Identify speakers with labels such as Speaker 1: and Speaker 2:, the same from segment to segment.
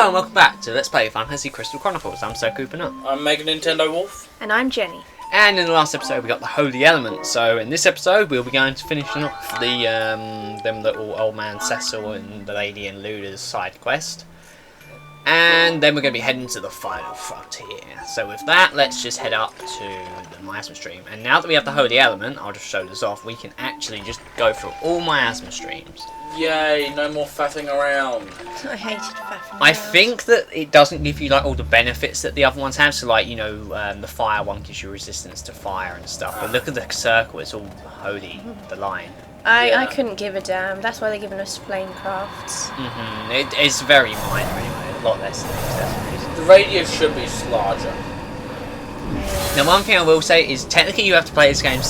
Speaker 1: and welcome back to Let's Play Final Fantasy Crystal Chronicles. I'm SirKupoNut.
Speaker 2: I'm Mega Nintendo Wolf.
Speaker 3: And I'm Jenny.
Speaker 1: And in the last episode we got the Holy Element, so in this episode we'll be going to finishing off the them little old man Cecil and the lady in Luda's side quest. And then we're going to be heading to the final frontier. So with that, let's just head up to the miasma stream. And now that we have the Holy Element, I'll just show this off, we can actually just go through all miasma streams.
Speaker 2: Yay, no more faffing around.
Speaker 3: I hated faffing
Speaker 1: I think that it doesn't give you like all the benefits that the other ones have. So like, you know, the fire one gives you resistance to fire and stuff. But look at the circle, it's all holy, the line.
Speaker 3: I couldn't give a damn. That's why they're giving us flame crafts.
Speaker 1: It's very minor anyway, a lot less than accessories.
Speaker 2: The radius should be larger.
Speaker 1: Now one thing I will say is technically you have to play this game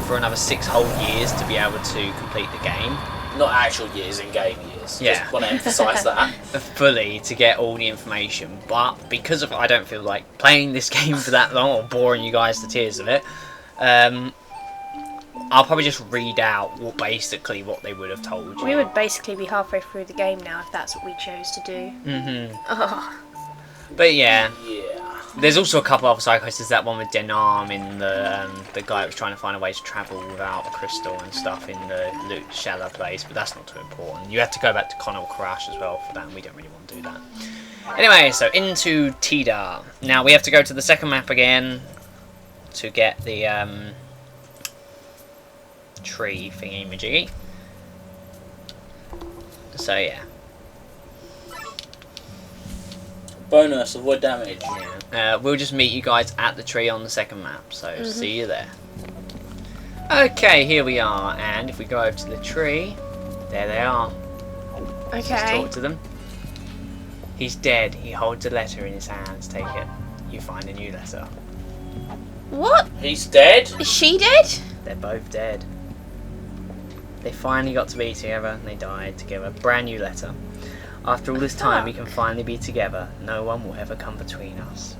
Speaker 1: for another 6 whole years to be able to complete the game.
Speaker 2: Not actual years, in-game years.
Speaker 1: Yeah.
Speaker 2: Just want to emphasise that.
Speaker 1: Fully to get all the information, but because of I don't feel like playing this game for that long or boring you guys to tears of it, I'll probably just read out what they would have told you.
Speaker 3: We would basically be halfway through the game now if that's what we chose to do.
Speaker 1: But yeah.
Speaker 2: Yeah.
Speaker 1: There's also a couple other side quests. There's that one with Denarm in the guy that was trying to find a way to travel without a crystal and stuff in the Loot Shallow place, but that's not too important. You have to go back to Conal Karash as well for that, and we don't really want to do that. Anyway, so into Tidar. Now we have to go to the second map again to get the tree thingy-majiggy. So yeah.
Speaker 2: Bonus, avoid damage.
Speaker 1: Yeah. We'll just meet you guys at the tree on the second map, so see you there. Okay, here we are, and if we go over to the tree, there they are.
Speaker 3: Okay.
Speaker 1: Just talk to them. He's dead. He holds a letter in his hands. Take it. You find a new letter.
Speaker 3: What?
Speaker 2: He's dead?
Speaker 3: Is she dead?
Speaker 1: They're both dead. They finally got to be together, and they died together. Brand new letter. After all this time, we can finally be together. No one will ever come between us.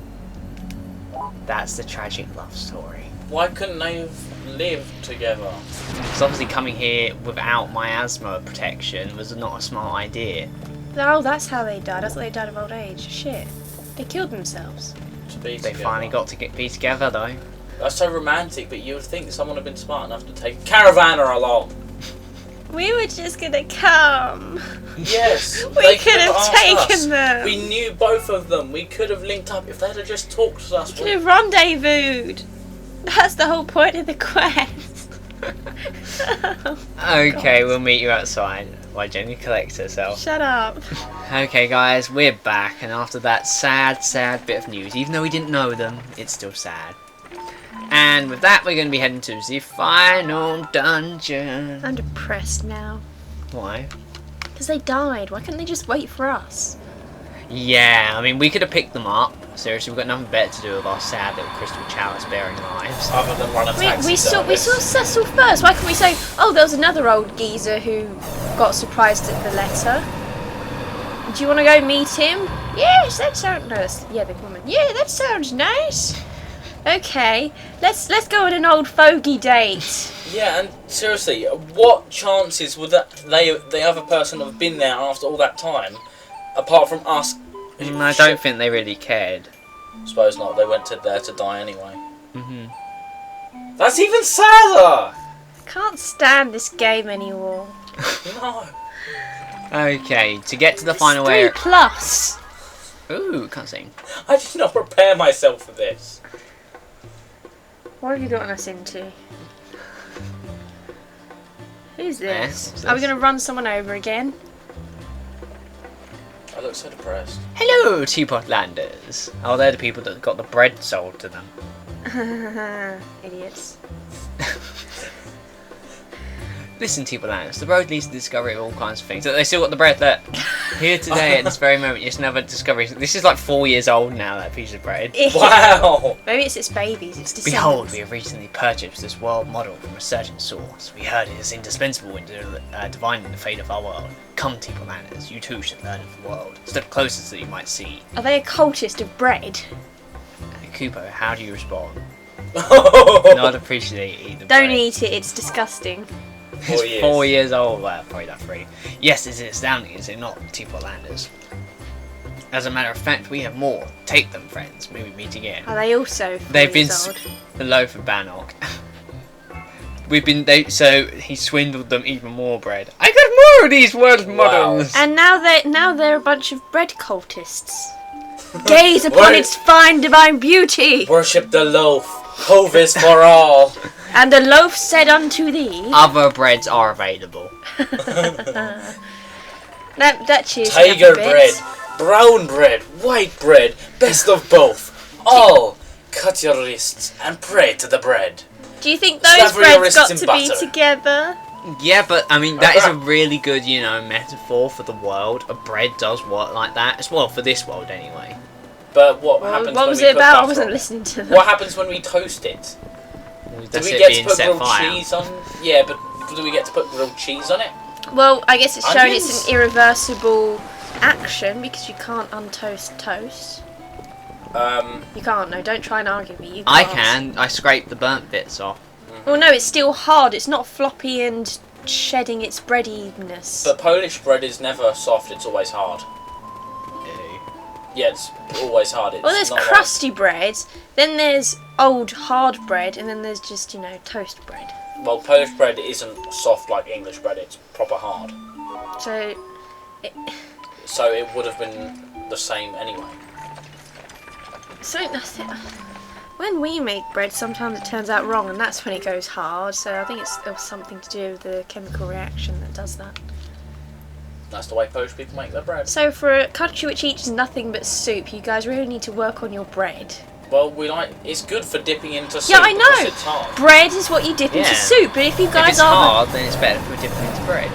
Speaker 1: That's the tragic love story.
Speaker 2: Why couldn't they have lived together?
Speaker 1: Because obviously coming here without miasma protection was not a smart idea.
Speaker 3: Oh, that's how they died. That's why they died of old age. Shit. They killed themselves.
Speaker 2: To be
Speaker 1: They
Speaker 2: together.
Speaker 1: finally got to be together though.
Speaker 2: That's so romantic, but you would think someone had been smart enough to take a caravaner along.
Speaker 3: We were just gonna come.
Speaker 2: Yes.
Speaker 3: We could have taken them.
Speaker 2: We knew both of them. We could have linked up if they'd have just talked to us.
Speaker 3: We could have rendezvoused. That's the whole point of the quest.
Speaker 1: Okay, we'll meet you outside while Jenny collects herself.
Speaker 3: Shut up.
Speaker 1: Okay guys, we're back, and after that sad bit of news, even though we didn't know them, it's still sad. And with that, we're going to be heading to the final dungeon.
Speaker 3: I'm depressed now.
Speaker 1: Why?
Speaker 3: Because they died. Why couldn't they just wait for us?
Speaker 1: Yeah, I mean, we could have picked them up. Seriously, we've got nothing better to do with our sad little crystal chalice bearing lives.
Speaker 2: Other than run a taxi
Speaker 3: We saw Cecil first. Why can't we say, oh, there was another old geezer who got surprised at the letter. Do you want to go meet him? Yes, that sounds nice. Yeah, the woman. Yeah, that sounds nice. Okay, let's go on an old fogey date.
Speaker 2: Yeah, and seriously, what chances would the other person have been there after all that time, apart from us?
Speaker 1: I don't think they really cared.
Speaker 2: Suppose not. They went there to die anyway. That's even sadder.
Speaker 3: Can't stand this game anymore.
Speaker 2: No.
Speaker 1: Okay, to get to the final
Speaker 3: 3
Speaker 1: area.
Speaker 3: plus.
Speaker 1: Ooh, can't sing.
Speaker 2: I did not prepare myself for this.
Speaker 3: What have you gotten us into? Who's this?
Speaker 1: what's
Speaker 3: Are we
Speaker 1: this?
Speaker 3: going to run someone over again?
Speaker 2: I look so depressed.
Speaker 1: Hello, Teapot Landers. Oh, they're the people that got the bread sold to them.
Speaker 3: Idiots.
Speaker 1: Listen, Teapot Landers, the road leads to the discovery of all kinds of things. They still got the bread that here today at this very moment. It's another discovery. This is like 4 years old now. That piece of bread.
Speaker 2: Wow.
Speaker 3: Maybe it's its babies. It's descendants.
Speaker 1: Behold, we have recently purchased this world model from a certain source. We heard it is indispensable in divining the fate of our world. Come, Teapot Landers, you too should learn of the world. Step closer so that you might see.
Speaker 3: Are they a cultist of bread?
Speaker 1: Kupo, how do you respond? Not appreciate eating the
Speaker 3: Don't
Speaker 1: bread.
Speaker 3: eat it. It's disgusting.
Speaker 1: It's 4 years old. Well, probably not 3. Yes, it's astounding, is it not, Teapot Landers? As a matter of fact, we have more. Take them, friends. Maybe meet again.
Speaker 3: Are they also 4
Speaker 1: They've been
Speaker 3: years old?
Speaker 1: the loaf of Bannock. So he swindled them even more bread. I got more of these world models.
Speaker 3: And now they're a bunch of bread cultists. Gaze upon its fine divine beauty.
Speaker 2: Worship the loaf. Hove is for all.
Speaker 3: And the loaf said unto thee.
Speaker 1: Other breads are available.
Speaker 3: that cheers me up a
Speaker 2: Tiger
Speaker 3: bit.
Speaker 2: bread, brown bread, white bread, best of both. All. Cut your wrists and pray to the bread.
Speaker 3: Do you think those
Speaker 2: Slaver your
Speaker 3: breads
Speaker 2: wrists
Speaker 3: got
Speaker 2: in
Speaker 3: to
Speaker 2: butter.
Speaker 3: be together?
Speaker 1: Yeah, but I mean that is a really good, metaphor for the world. A bread does work like that as well for this world, anyway.
Speaker 2: But what happens
Speaker 3: What
Speaker 2: when
Speaker 3: was
Speaker 2: we
Speaker 3: it
Speaker 2: put
Speaker 3: about? I
Speaker 2: butter
Speaker 3: wasn't
Speaker 2: on?
Speaker 3: listening to that.
Speaker 2: What happens when we toast it? Do
Speaker 1: That's
Speaker 2: we
Speaker 1: it
Speaker 2: get to
Speaker 1: being
Speaker 2: put
Speaker 1: set
Speaker 2: grilled
Speaker 1: fire.
Speaker 2: cheese on? Yeah, but do we get to put grilled cheese on it?
Speaker 3: Well, I guess it's showing it's
Speaker 2: Onions?
Speaker 3: an irreversible action because you can't untoast toast. You can't. No, don't try and argue with me. You
Speaker 1: I
Speaker 3: can't.
Speaker 1: can. I scrape the burnt bits off.
Speaker 3: Well, no, it's still hard. It's not floppy and shedding its breadiness.
Speaker 2: But Polish bread is never soft, it's always hard.
Speaker 1: Ew.
Speaker 2: Yeah, it's always hard. It's
Speaker 3: Well, there's
Speaker 2: not
Speaker 3: crusty bread, then there's old hard bread, and then there's just, toast bread.
Speaker 2: Like, well, Polish bread isn't soft like English bread, it's proper hard.
Speaker 3: So,
Speaker 2: So it would have been the same anyway.
Speaker 3: when we make bread, sometimes it turns out wrong, and that's when it goes hard. So I think it's something to do with the chemical reaction that does that.
Speaker 2: That's the way Polish people make their bread.
Speaker 3: So for a country which eats nothing but soup, you guys really need to work on your bread.
Speaker 2: Well, it's good for dipping into soup.
Speaker 3: Yeah, I
Speaker 2: because
Speaker 3: know.
Speaker 2: It's hard.
Speaker 3: Bread is what you dip into
Speaker 1: Yeah.
Speaker 3: soup, but if you
Speaker 1: If
Speaker 3: guys
Speaker 1: it's
Speaker 3: are
Speaker 1: hard, then it's better if we dip it into bread.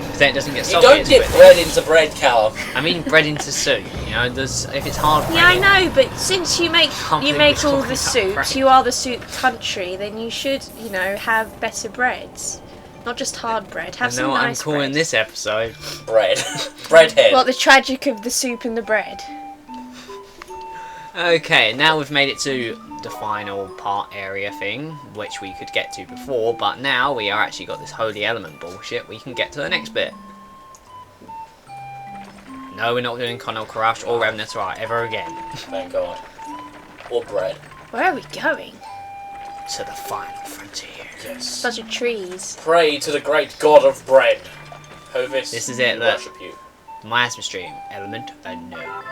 Speaker 1: Because then it doesn't get
Speaker 2: You
Speaker 1: soggy
Speaker 2: don't
Speaker 1: as
Speaker 2: dip
Speaker 1: quickly.
Speaker 2: bread into bread, Cal.
Speaker 1: I mean bread into soup. If it's hard bread.
Speaker 3: yeah, I know, but since you make
Speaker 1: Can't believe
Speaker 3: all
Speaker 1: we're
Speaker 3: the
Speaker 1: talking about
Speaker 3: soups,
Speaker 1: bread.
Speaker 3: you are the soup country, then you should, have better breads. Not just hard bread. Have
Speaker 1: I
Speaker 3: some
Speaker 1: know what I'm
Speaker 3: nice
Speaker 1: calling
Speaker 3: bread.
Speaker 1: this episode.
Speaker 2: Bread. Breadhead.
Speaker 3: Well, the tragic of the soup and the bread.
Speaker 1: Okay, now we've made it to the final part area thing, which we could get to before, but now we are actually got this holy element bullshit, we can get to the next bit. No, we're not doing Conal Karash or Remnant Right ever again.
Speaker 2: Thank God. Or bread.
Speaker 3: Where are we going?
Speaker 1: To the final frontier.
Speaker 2: Yes.
Speaker 3: Bunch of trees.
Speaker 2: Pray to the great god of bread. Hovis,
Speaker 1: This is it,
Speaker 2: we
Speaker 1: look.
Speaker 2: worship you.
Speaker 1: Miasma Stream, element unknown.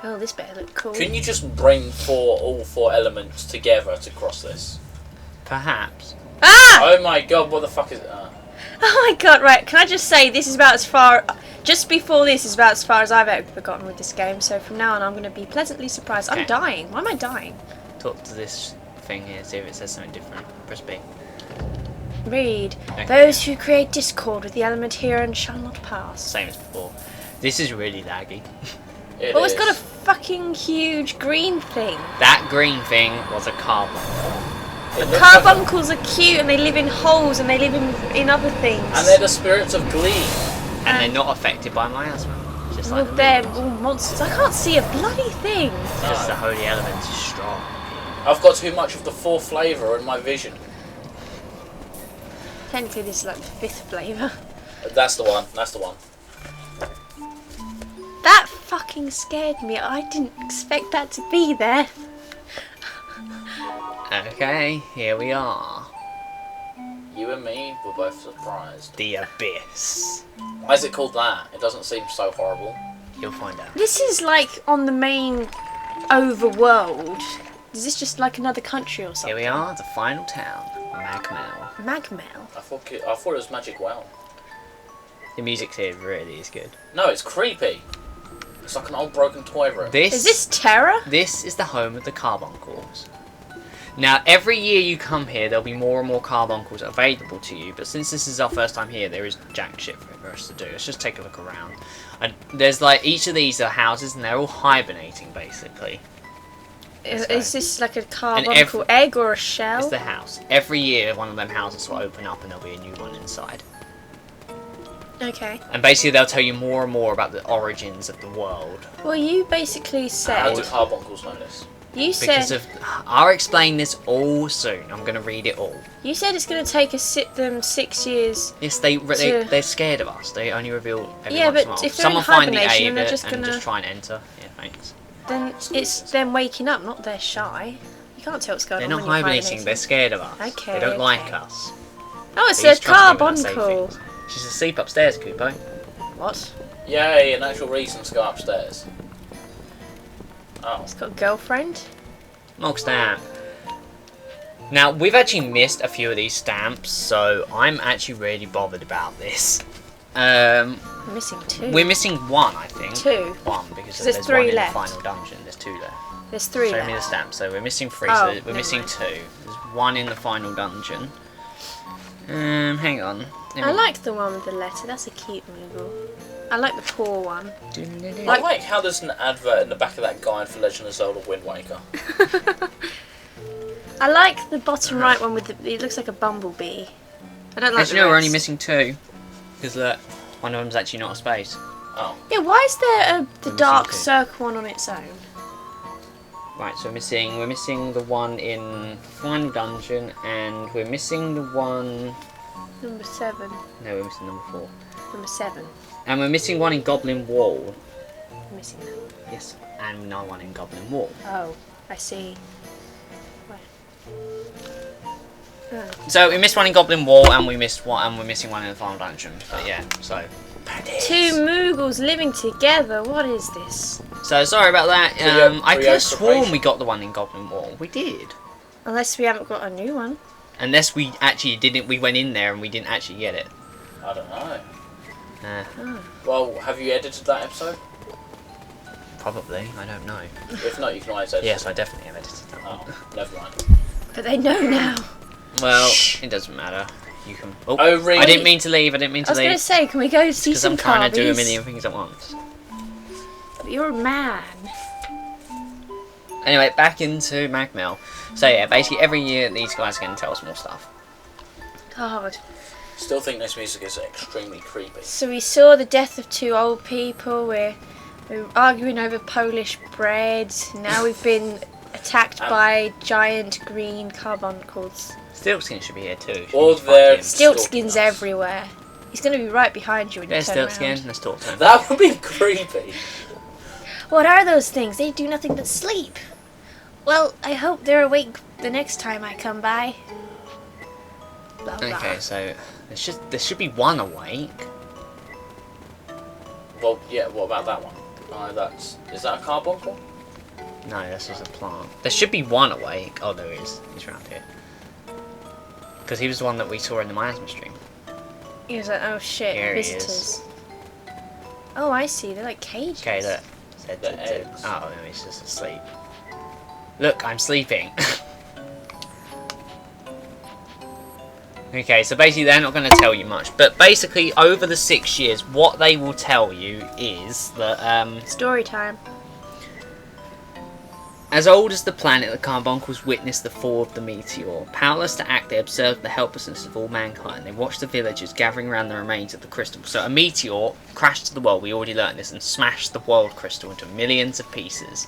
Speaker 3: Oh, this better look cool.
Speaker 2: Can you just bring all four elements together to cross this?
Speaker 1: Perhaps.
Speaker 3: Ah!
Speaker 2: Oh my God, what the fuck is it?
Speaker 3: Oh my god, right, can I just say, this is about as far... Just before this is about as far as I've ever gotten with this game, so from now on I'm going to be pleasantly surprised.
Speaker 1: Okay.
Speaker 3: I'm dying. Why am I dying?
Speaker 1: Talk to this thing here, see if it says something different. Press B.
Speaker 3: Read.
Speaker 1: Okay.
Speaker 3: Those who create discord with the element herein shall not pass.
Speaker 1: Same as before. This is really laggy.
Speaker 2: It
Speaker 3: Oh, it's
Speaker 2: is.
Speaker 3: got a fucking huge green thing.
Speaker 1: That green thing was a carbon.
Speaker 2: It looks like a-
Speaker 3: Carbuncles are cute and they live in holes and they live in other things.
Speaker 2: And they're the spirits of glee.
Speaker 1: And they're not affected by miasma. Just
Speaker 3: Well,
Speaker 1: like the
Speaker 3: they're
Speaker 1: moons.
Speaker 3: all monsters. I can't see a bloody thing.
Speaker 1: Just the holy element is strong.
Speaker 2: I've got too much of the four flavour in my vision.
Speaker 3: Technically, this is like the fifth flavour.
Speaker 2: That's the one. That's the one.
Speaker 3: That fucking scared me. I didn't expect that to be there.
Speaker 1: Okay, here we are.
Speaker 2: You and me were both surprised.
Speaker 1: The Abyss.
Speaker 2: Why is it called that? It doesn't seem so horrible.
Speaker 1: You'll find out.
Speaker 3: This is like on the main overworld. Is this just like another country or
Speaker 1: Here
Speaker 3: something?
Speaker 1: we are, the final town, Mag Mell.
Speaker 3: Mag Mell.
Speaker 2: I thought it was Magic Well.
Speaker 1: The music here really is good.
Speaker 2: No, it's creepy. It's like an old broken toy room.
Speaker 3: Is this Terra?
Speaker 1: This is the home of the carbuncles. Now, every year you come here, there'll be more and more carbuncles available to you, but since this is our first time here, there is jack shit for us to do. Let's just take a look around. And there's like, each of these are houses, and they're all hibernating, basically.
Speaker 3: Is this like a
Speaker 1: And
Speaker 3: carbuncle egg or a shell?
Speaker 1: It's the house. Every year, one of them houses will open up, and there'll be a new one inside.
Speaker 3: Okay.
Speaker 1: And basically, they'll tell you more and more about the origins of the world.
Speaker 3: Well, you basically
Speaker 2: How
Speaker 3: said...
Speaker 2: do carbuncles know this?
Speaker 3: You
Speaker 1: Because
Speaker 3: said
Speaker 1: of, I'll explain this all soon. I'm going to read it all.
Speaker 3: you said it's going to take them 6 years.
Speaker 1: Yes, they're scared of us. They only reveal every
Speaker 3: Yeah,
Speaker 1: once in
Speaker 3: but
Speaker 1: a while.
Speaker 3: if they're in
Speaker 1: Someone find the
Speaker 3: hibernation
Speaker 1: A
Speaker 3: and they're
Speaker 1: bit
Speaker 3: just
Speaker 1: and
Speaker 3: gonna-
Speaker 1: just try and enter. Yeah, thanks.
Speaker 3: Then it's them waking up, not they're shy. You can't tell what's going
Speaker 1: They're
Speaker 3: on.
Speaker 1: not
Speaker 3: when you're
Speaker 1: hibernating. They're scared of us.
Speaker 3: Okay,
Speaker 1: They don't like
Speaker 3: okay.
Speaker 1: us.
Speaker 3: Oh, it's
Speaker 1: Please
Speaker 3: a
Speaker 1: trust me when I say
Speaker 3: carbuncle.
Speaker 1: things. She's asleep upstairs, Kupo.
Speaker 3: What?
Speaker 2: Yay, an actual reason to go upstairs. Oh.
Speaker 3: It's got a girlfriend.
Speaker 1: Mog stamp. Now, we've actually missed a few of these stamps, so I'm actually really bothered about this.
Speaker 3: I'm missing 2.
Speaker 1: We're missing 1, I think.
Speaker 3: 2.
Speaker 1: 1, because
Speaker 3: There's
Speaker 1: there's
Speaker 3: 3
Speaker 1: 1
Speaker 3: left.
Speaker 1: in the final dungeon. There's 2 there.
Speaker 3: There's 3
Speaker 1: Show
Speaker 3: left.
Speaker 1: me the stamp. So we're missing 3,
Speaker 3: Oh,
Speaker 1: so we're
Speaker 3: never
Speaker 1: missing
Speaker 3: mind.
Speaker 1: 2. There's 1 in the final dungeon. Hang on.
Speaker 3: I like the one with the letter. That's a cute Moogle. I like the poor one.
Speaker 2: I like how there's an advert in the back of that guide for Legend of Zelda Wind Waker.
Speaker 3: I like the bottom right one with the. It looks like a bumblebee. I don't like
Speaker 1: Actually,
Speaker 3: the
Speaker 1: no, we're
Speaker 3: rest.
Speaker 1: only missing 2. Because look, one of them's actually not a space.
Speaker 2: Oh.
Speaker 3: Yeah, why is there the
Speaker 1: We're
Speaker 3: dark
Speaker 1: missing 2.
Speaker 3: circle one on its own?
Speaker 1: Right, so we're missing the one in final dungeon, and we're missing the one.
Speaker 3: Number 7.
Speaker 1: No, we're missing number 4.
Speaker 3: Number 7.
Speaker 1: And we're missing one in Goblin Wall.
Speaker 3: I'm missing that.
Speaker 1: Yes, and another one in Goblin Wall.
Speaker 3: Oh, I see. Where? Oh.
Speaker 1: So we missed one in Goblin Wall, and we missed one, and we're missing one in the final dungeon. But yeah, so.
Speaker 3: 2 Moogles living together. What is this?
Speaker 1: So sorry about that. I could have sworn
Speaker 2: preparation.
Speaker 1: we got the one in Goblin Wall. We did.
Speaker 3: Unless we haven't got a new one.
Speaker 1: Unless we actually didn't. We went in there and we didn't actually get it.
Speaker 2: I don't know.
Speaker 3: Oh.
Speaker 2: Well, have you edited that episode?
Speaker 1: Probably. I don't know.
Speaker 2: If not, you can always edit
Speaker 1: Yes,
Speaker 2: it.
Speaker 1: I definitely have edited that.
Speaker 2: Oh, never mind.
Speaker 3: But they know now.
Speaker 1: Well, it doesn't matter. You can. Oh,
Speaker 2: Oh, really?
Speaker 1: I didn't mean to leave. I didn't mean
Speaker 3: I
Speaker 1: to
Speaker 3: was going to
Speaker 1: leave.
Speaker 3: say, can we go see
Speaker 1: Because
Speaker 3: some
Speaker 1: I'm trying to do a
Speaker 3: Carbies?
Speaker 1: million things at once.
Speaker 3: But you're a man.
Speaker 1: Anyway, back into Mag Mell. So yeah, basically every year these guys are going to tell us more stuff.
Speaker 3: God.
Speaker 2: Still think this music is extremely creepy.
Speaker 3: So we saw the death of 2 old people. We're arguing over Polish bread. Now we've been attacked by giant green carbuncles.
Speaker 1: Stiltskin should be here too.
Speaker 2: Or
Speaker 1: Should we
Speaker 2: they're-
Speaker 1: find him?
Speaker 3: Stiltskins everywhere. He's going to be right behind you when
Speaker 1: There's
Speaker 3: you turn
Speaker 1: Stiltskin.
Speaker 3: around.
Speaker 1: Let's talk to him.
Speaker 2: That would be creepy.
Speaker 3: What are those things? They do nothing but sleep. Well, I hope they're awake the next time I come by. Blah, blah.
Speaker 1: Okay, so there should be one awake.
Speaker 2: Well, yeah, what about that one? Is that a carbuncle?
Speaker 1: No, that's just a plant. There should be one awake. Oh, there is. He's around here. Because he was the one that we saw in the miasma stream.
Speaker 3: He was like, oh shit,
Speaker 1: Here he is.
Speaker 3: visitors. Oh, I see. They're like cages.
Speaker 1: Okay, look.
Speaker 2: The eggs.
Speaker 1: Oh, no, he's just asleep. Look, I'm sleeping. Okay, so basically they're not going to tell you much. But basically, over the 6 years, what they will tell you is that,
Speaker 3: Story time.
Speaker 1: as old as the planet, the carbuncles witnessed the fall of the meteor. Powerless to act, they observed the helplessness of all mankind. They watched the villagers gathering around the remains of the crystal. So a meteor crashed to the world, we already learned this, and smashed the world crystal into millions of pieces.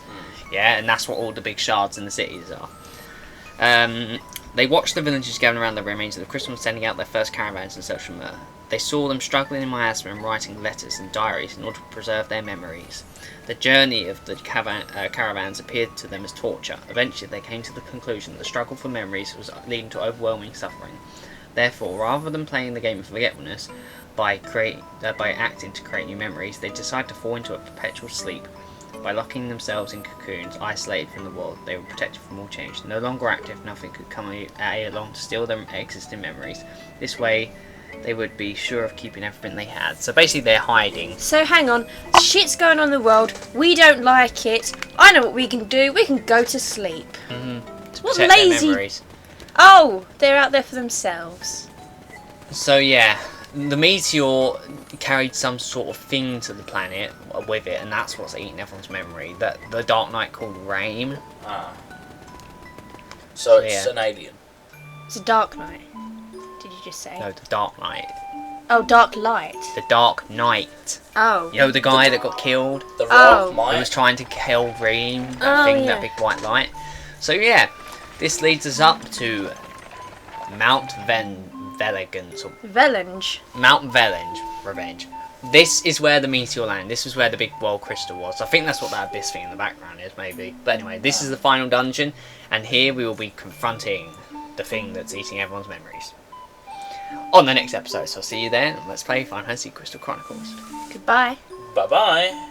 Speaker 1: Yeah, and that's what all the big shards in the cities are. They watched the villagers gathering around the remains of the crystal and sending out their first caravans in search of myrrh. They saw them struggling in miasma and writing letters and diaries in order to preserve their memories. The journey of the caravans appeared to them as torture. Eventually they came to the conclusion that the struggle for memories was leading to overwhelming suffering. Therefore, rather than playing the game of forgetfulness by acting to create new memories, they decided to fall into a perpetual sleep. By locking themselves in cocoons, isolated from the world, they were protected from all change. No longer active, nothing could come along to steal their existing memories. This way, they would be sure of keeping everything they had. So basically, they're hiding.
Speaker 3: So hang on. Shit's going on in the world. We don't like it. I know what we can do. We can go to sleep.
Speaker 1: To
Speaker 3: What
Speaker 1: protect
Speaker 3: lazy-
Speaker 1: their memories.
Speaker 3: Oh, they're out there for themselves.
Speaker 1: So yeah, the meteor carried some sort of thing to the planet with it, and that's what's eating everyone's memory. That the Dark Knight called Rain.
Speaker 2: Ah. So it's
Speaker 1: yeah.
Speaker 2: an alien.
Speaker 3: It's a dark night. Did you just say?
Speaker 1: No, the Dark Knight.
Speaker 3: Oh, Dark Light.
Speaker 1: The Dark Knight.
Speaker 3: Oh.
Speaker 1: You know the guy that got killed?
Speaker 2: The
Speaker 3: Oh.
Speaker 2: Rock
Speaker 1: Who
Speaker 2: might.
Speaker 1: was trying to kill Reem, that
Speaker 3: Oh,
Speaker 1: thing,
Speaker 3: yeah.
Speaker 1: that big white light. So yeah, this leads us up to Mount Velegans, or
Speaker 3: Velange.
Speaker 1: Mount Velange, Revenge. This is where the meteor landed. This is where the big world crystal was. I think that's what that abyss thing in the background is, maybe. But anyway, this is the final dungeon, and here we will be confronting the thing that's eating everyone's memories on the next episode. So I'll see you then. Let's play Final Fantasy Crystal Chronicles.
Speaker 3: Goodbye.
Speaker 2: Bye bye.